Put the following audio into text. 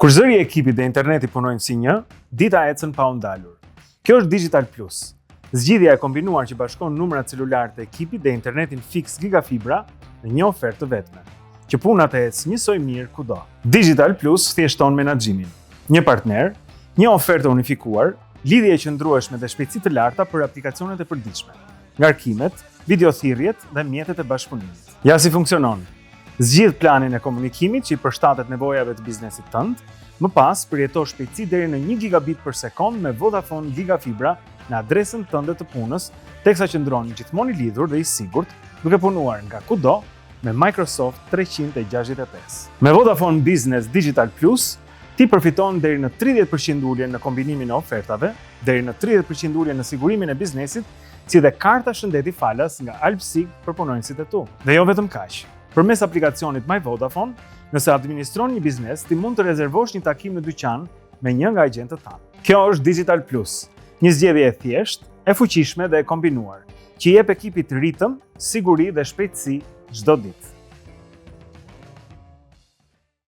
Kur zëri e ekipit dhe interneti punojnë si një, dita ecën pa u ndalur. Kjo është Digital Plus, zgjidhja e kombinuar që bashkon numrat celular të ekipit dhe internetin fiks gigafibra në një ofertë të vetme, që punat e ecë njësoj mirë kudo. Digital Plus thjeshton menaxhimin. Një partner, një ofertë unifikuar, lidhje e qëndrueshme dhe shpejtësi të larta për aplikacionet e përditshme, ngarkimet, videothirrjet dhe mjetet e bashkëpunimit. Ja si funksionon. Zgjidh planin e komunikimit që i përshtatet nevojave të biznesit tënd, më pas përjeto shpejtësi deri në 1 gigabit për sekond me Vodafone Gigafibra në adresën tënde të punës, teksa qëndron gjithmonë i lidhur dhe i sigurt, duke punuar nga kudo me Microsoft 365. Me Vodafone Business Digital Plus, ti përfiton deri në 30% ulje në kombinimin e ofertave, deri në 30% ulje në sigurimin e biznesit, si dhe karta shëndeti falas nga Alpsig për punonjësit e tu. Dhe jo vetëm kaq. Përmes aplikacionit My Vodafone, nëse administron një biznes, ti mund të rezervosh një takim në dyqan me një nga agjentët tanë. Kjo është Digital Plus, një zgjedhje e thjeshtë, e fuqishme dhe e kombinuar, që jep ekipit ritëm, siguri dhe shpejtësi çdo ditë.